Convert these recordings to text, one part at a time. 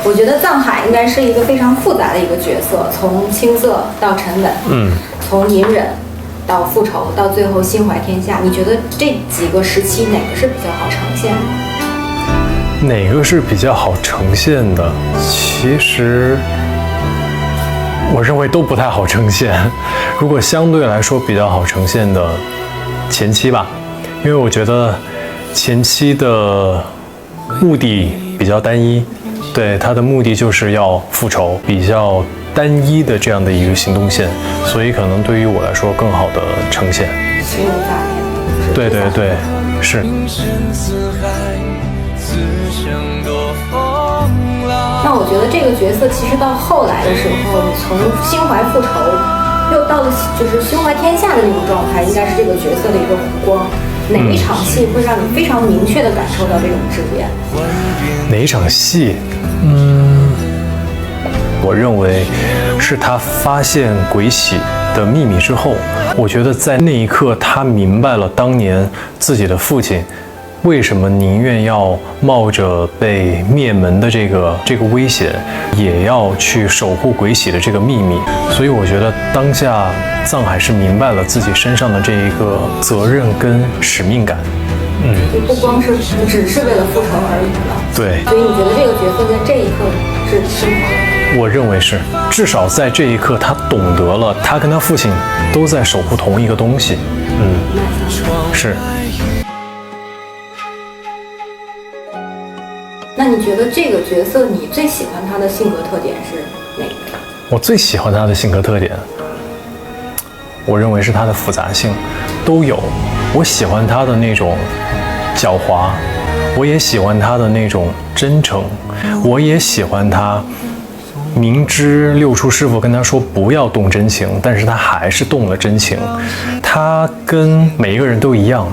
我觉得藏海应该是一个非常复杂的一个角色，从青涩到沉稳，从隐忍到复仇，到最后心怀天下。你觉得这几个时期哪个是比较好呈现的？哪个是比较好呈现的？其实我认为都不太好呈现。如果相对来说比较好呈现的，前期吧，因为我觉得前期的目的比较单一。对，他的目的就是要复仇，比较单一的这样的一个行动线，所以可能对于我来说更好的呈现。心无杂念。对对对，是。那我觉得这个角色其实到后来的时候，你从心怀复仇，又到了就是胸怀天下的那种状态，应该是这个角色的一个弧光。哪一场戏会让你非常明确地感受到这种质变？哪一场戏？我认为是他发现鬼洗的秘密之后，我觉得在那一刻他明白了当年自己的父亲为什么宁愿要冒着被灭门的这个危险，也要去守护鬼洗的这个秘密。所以我觉得当下藏海是明白了自己身上的这一个责任跟使命感。就不光是只是为了复仇而已了。对。所以你觉得这个角色在这一刻是升华的？我认为是，至少在这一刻他懂得了，他跟他父亲都在守护同一个东西。是。那你觉得这个角色你最喜欢他的性格特点是哪个？我最喜欢他的性格特点，我认为是他的复杂性都有。我喜欢他的那种狡猾，我也喜欢他的那种真诚，我也喜欢他明知六叔师傅跟他说不要动真情，但是他还是动了真情。他跟每一个人都一样，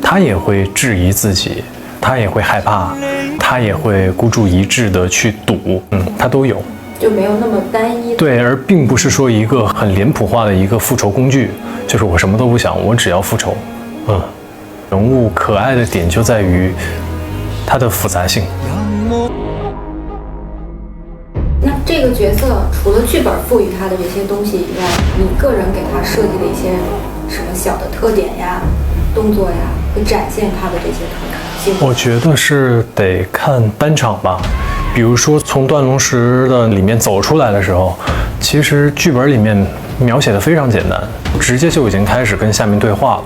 他也会质疑自己，他也会害怕，他也会孤注一掷的去赌，他都有，就没有那么单一。对，而并不是说一个很脸谱化的一个复仇工具，就是我什么都不想，我只要复仇。人物可爱的点就在于它的复杂性。那这个角色除了剧本赋予他的这些东西以外，你个人给他设计的一些什么小的特点呀、动作呀，会展现他的这些特点？我觉得是得看单场吧。比如说从断龙石的里面走出来的时候，其实剧本里面描写的非常简单，直接就已经开始跟下面对话了。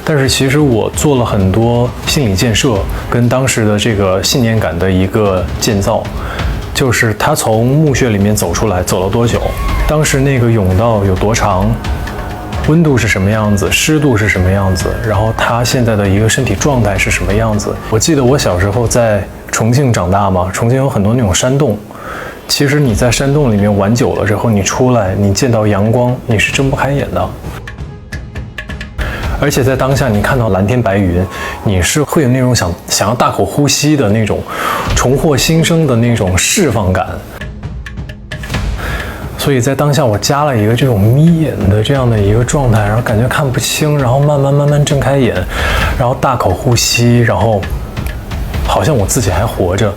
但是其实我做了很多心理建设跟当时的这个信念感的一个建造，就是他从墓穴里面走出来走了多久，当时那个甬道有多长，温度是什么样子，湿度是什么样子，然后他现在的一个身体状态是什么样子。我记得我小时候在重庆长大嘛，重庆有很多那种山洞，其实你在山洞里面玩久了之后，你出来你见到阳光，你是睁不开眼的。而且在当下你看到蓝天白云，你是会有那种想要大口呼吸的那种重获新生的那种释放感。所以在当下我加了一个这种眯眼的这样的一个状态，然后感觉看不清，然后慢慢睁开眼，然后大口呼吸，然后好像我自己还活着。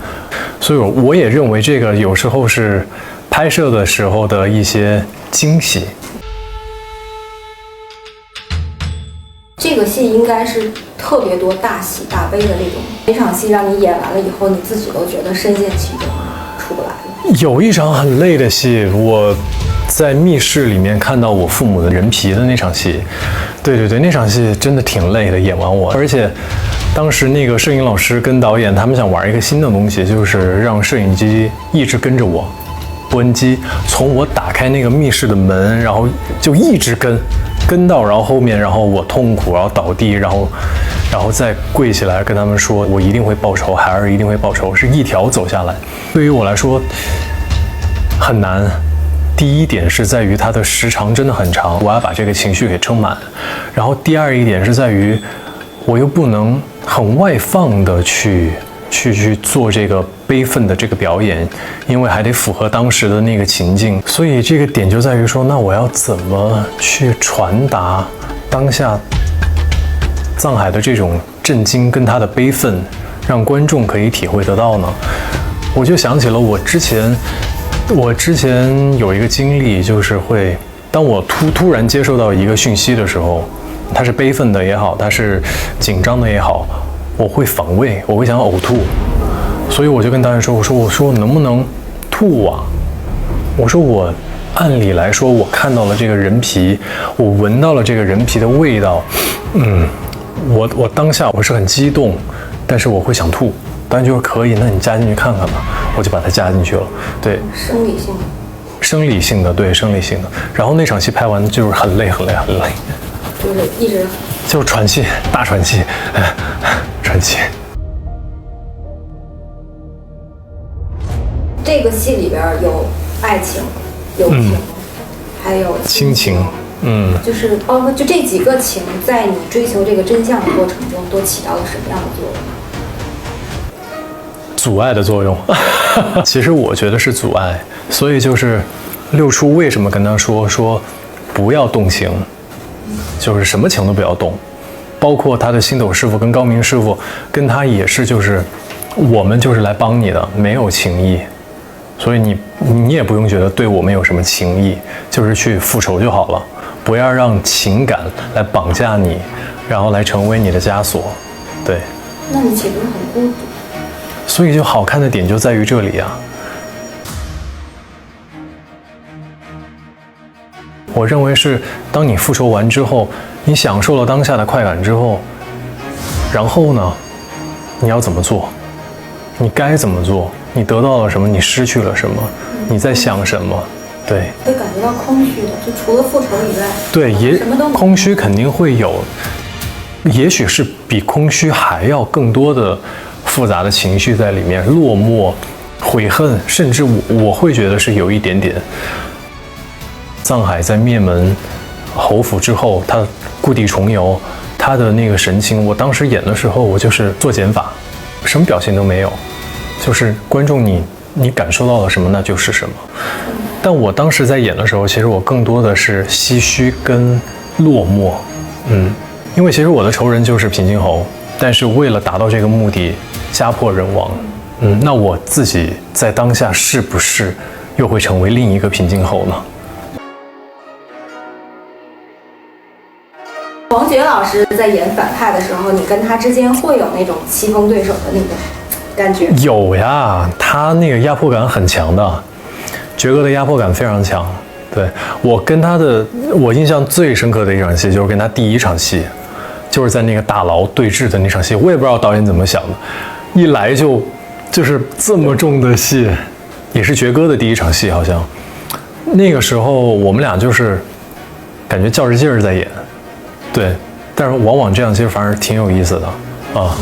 所以我也认为这个有时候是拍摄的时候的一些惊喜。这个戏应该是特别多大喜大悲的那种，每场戏让你演完了以后，你自己都觉得深陷其中，出不来了。有一场很累的戏，我在密室里面看到我父母的人皮的那场戏，对，那场戏真的挺累的，演完我。而且当时那个摄影老师跟导演他们想玩一个新的东西，就是让摄影机一直跟着我，播音机从我打开那个密室的门，然后就一直跟到，然后后面，然后我痛苦，然后倒地，然后再跪起来跟他们说，我一定会报仇，孩儿一定会报仇，是一条走下来。对于我来说很难。第一点是在于它的时长真的很长，我要把这个情绪给撑满。然后第二一点是在于，我又不能很外放的去做这个悲愤的这个表演，因为还得符合当时的那个情境。所以这个点就在于说，那我要怎么去传达当下藏海的这种震惊跟他的悲愤，让观众可以体会得到呢？我就想起了我之前有一个经历，就是当我突然接受到一个讯息的时候，它是悲愤的也好，它是紧张的也好，我会反胃，我会想呕吐，所以我就跟导演说，我说我能不能吐啊？我说我按理来说，我看到了这个人皮，我闻到了这个人皮的味道，我当下我是很激动，但是我会想吐。导演就说可以，那你加进去看看吧，我就把它加进去了。对，生理性的。生理性的，对，生理性的。然后那场戏拍完就是很累，就是一直就是喘气，大喘气，喘气。这个戏里边有爱情、友情，还有亲情，就是包括就这几个情，在你追求这个真相的过程中，都起到了什么样的作用？阻碍的作用，其实我觉得是阻碍，所以就是六叔为什么跟他说不要动情，就是什么情都不要动，包括他的星斗师傅跟高明师傅跟他也是，就是我们就是来帮你的，没有情义，所以你也不用觉得对我们有什么情义，就是去复仇就好了，不要让情感来绑架你，然后来成为你的枷锁，对。那你岂不是很孤独？所以就好看的点就在于这里啊。我认为是当你复仇完之后，你享受了当下的快感之后，然后呢，你要怎么做？你该怎么做？你得到了什么？你失去了什么？你在想什么？对，会感觉到空虚的，就除了复仇以外，对，什么都没有。空虚肯定会有，也许是比空虚还要更多的复杂的情绪在里面，落寞、悔恨，甚至我会觉得是有一点点。藏海在灭门侯府之后，他故地重游，他的那个神情，我当时演的时候，我就是做减法，什么表情都没有，就是观众你感受到了什么，那就是什么。但我当时在演的时候，其实我更多的是唏嘘跟落寞，因为其实我的仇人就是平津侯，但是为了达到这个目的，家破人亡，那我自己在当下是不是又会成为另一个平津侯呢？王珏老师在演反派的时候，你跟他之间会有那种棋逢对手的那种感觉？有呀，他那个压迫感很强的，爵哥的压迫感非常强。对，我跟他的，我印象最深刻的一场戏就是跟他第一场戏，就是在那个大牢对峙的那场戏。我也不知道导演怎么想的，一来就是这么重的戏，也是爵哥的第一场戏，好像那个时候我们俩就是感觉较着劲儿在演。对，但是往往这样其实反而挺有意思的啊。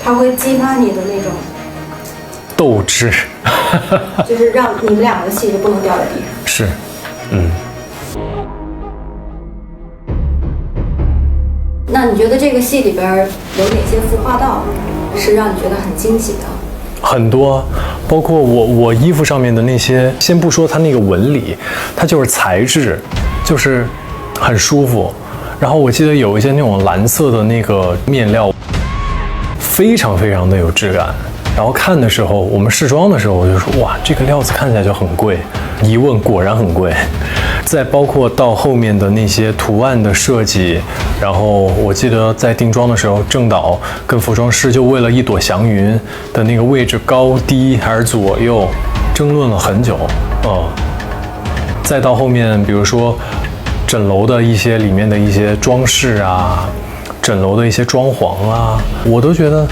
他会激发你的那种斗志，就是让你们两个戏就不能掉在地上。是，那你觉得这个戏里边有哪些服化道是让你觉得很惊喜的？很多，包括我衣服上面的那些，先不说它那个纹理，它就是材质，就是很舒服。然后我记得有一些那种蓝色的那个面料，非常非常的有质感。然后看的时候，我们试妆的时候，我就说哇，这个料子看起来就很贵。一问果然很贵。再包括到后面的那些图案的设计，然后我记得在定妆的时候，郑导跟服装师就为了一朵祥云的那个位置高低还是左右，争论了很久。再到后面，比如说枕楼的一些里面的一些装饰啊，枕楼的一些装潢啊，我都觉得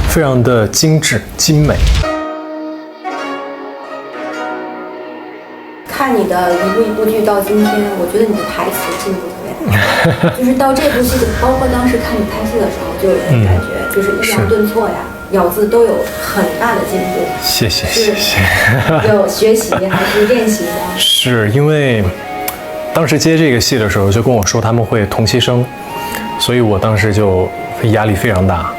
非常的精致精美。看你的一部剧到今天，我觉得你的台词进步特别大，就是到这部戏的，包括当时看你拍戏的时候，就有那感觉，就是抑扬顿挫呀、咬字都有很大的进步。谢谢。有学习还是练习的？是因为当时接这个戏的时候就跟我说他们会同期声，所以我当时就压力非常大，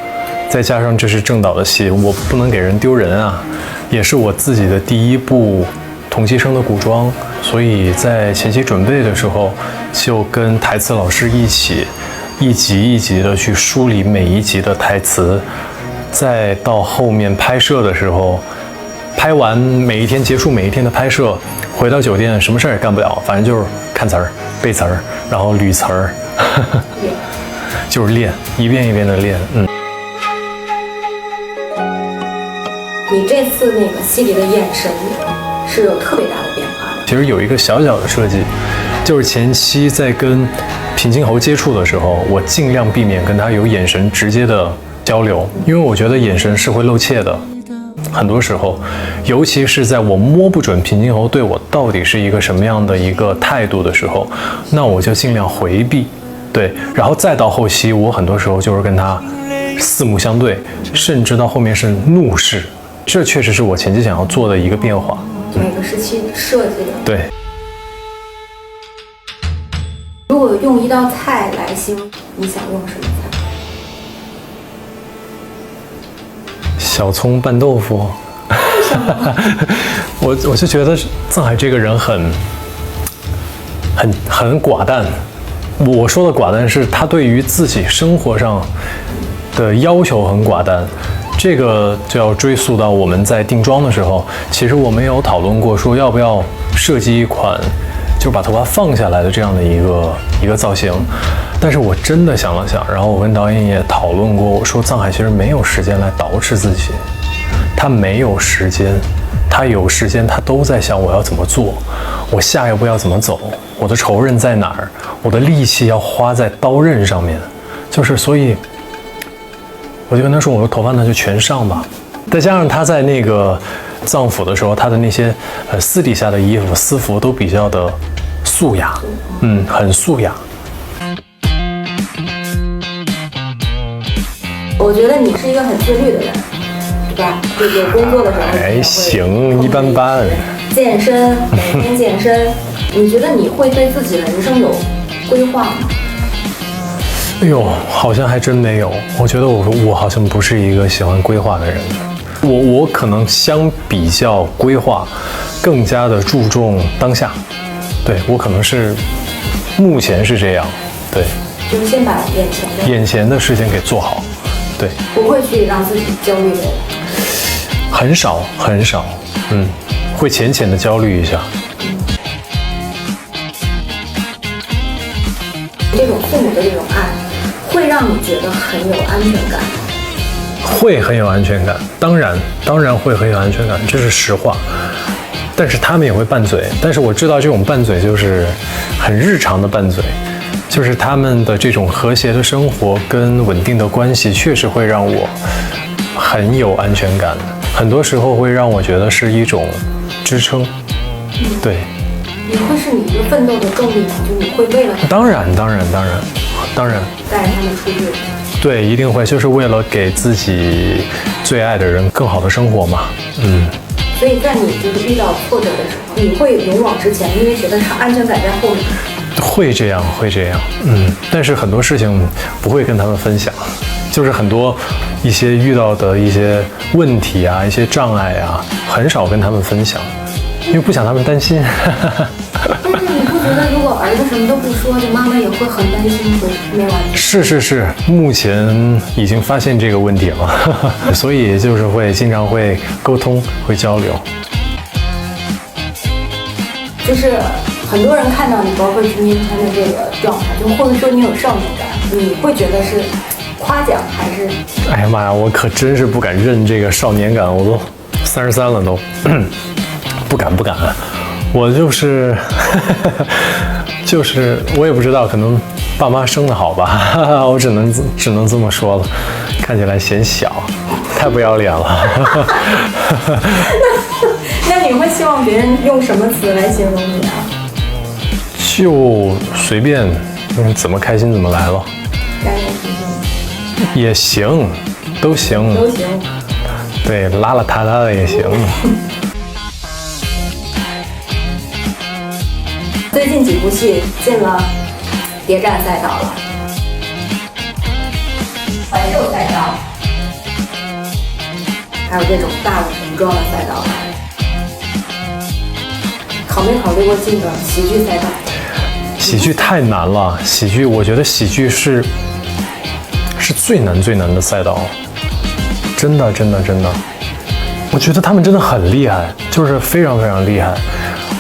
再加上这是郑导的戏，我不能给人丢人啊，也是我自己的第一部同期声的古装，所以在前期准备的时候就跟台词老师一起一集一集的去梳理每一集的台词，再到后面拍摄的时候，拍完每一天结束每一天的拍摄，回到酒店什么事儿也干不了，反正就是看词儿、背词儿，然后捋词儿，就是练，一遍一遍的练。你这次那个戏里的眼神是有特别大的变化的。其实有一个小小的设计，就是前期在跟平津侯接触的时候，我尽量避免跟他有眼神直接的交流，因为我觉得眼神是会露怯的。很多时候，尤其是在我摸不准平津侯对我到底是一个什么样的一个态度的时候，那我就尽量回避。对，然后再到后期，我很多时候就是跟他四目相对，甚至到后面是怒视。这确实是我前期想要做的一个变化。每个时期设计的。对。如果用一道菜来形容，你想用什么菜？小葱拌豆腐。我就觉得藏海这个人很寡淡。我说的寡淡是他对于自己生活上的要求很寡淡。这个就要追溯到我们在定妆的时候，其实我们有讨论过，说要不要设计一款就把头发放下来的这样的一个造型。但是我真的想了想，然后我跟导演也讨论过，我说藏海其实没有时间来捯饬自己，他没有时间，他有时间他都在想我要怎么做，我下一步要怎么走，我的仇人在哪儿，我的力气要花在刀刃上面，就是所以。我就跟他说，我说头发那就全上吧。再加上他在那个藏府的时候，他的那些私底下的衣服私服都比较的素雅，很素雅。我觉得你是一个很自律的人，对吧？有工作的时候还行，一般般。健身，每天健身，你觉得你会对自己的人生有规划吗？哎呦，好像还真没有。我觉得我好像不是一个喜欢规划的人。我可能相比较规划，更加的注重当下。对，我可能是目前是这样。对，就是先把眼前的事情给做好。对，不会去让自己焦虑的。很少，会浅浅的焦虑一下。这种父母的这种爱，会让你觉得很有安全感。会很有安全感，当然会很有安全感，这是实话。但是他们也会拌嘴，但是我知道这种拌嘴就是很日常的拌嘴，就是他们的这种和谐的生活跟稳定的关系，确实会让我很有安全感。很多时候会让我觉得是一种支撑。对。你会是你一个奋斗的动力吗？就你会为了当然带着他们出去。对，一定会，就是为了给自己最爱的人更好的生活嘛。所以在你就是遇到挫折的时候，你会勇往直前，因为觉得他安全感在后面。会这样。但是很多事情不会跟他们分享，就是很多一些遇到的一些问题啊，一些障碍啊，很少跟他们分享。因为不想他们担心。但是你不觉得，如果儿子什么都不说，这妈妈也会很担心，没完？是，目前已经发现这个问题了，所以就是会经常会沟通，会交流。就是很多人看到你，包括今天的这个状态，就或者说你有少年感，你会觉得是夸奖还是？哎呀妈呀，我可真是不敢认这个少年感，我都33了都。不敢，我就是我也不知道，可能爸妈生得好吧，我只能这么说了，看起来显小，太不要脸了。那你会希望别人用什么词来形容你啊？就随便，怎么开心怎么来了。开开心心也行，都行。对，邋邋遢遢的也行。最近几部戏进了谍战赛道了，怀旧赛道，还有这种大武装的赛道。考没考虑过进个喜剧赛道？喜剧太难了，喜剧我觉得喜剧是最难的赛道。真的，我觉得他们真的很厉害，就是非常非常厉害。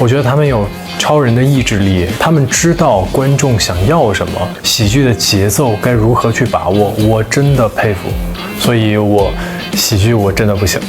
我觉得他们有超人的意志力，他们知道观众想要什么，喜剧的节奏该如何去把握，我真的佩服。所以喜剧我真的不行。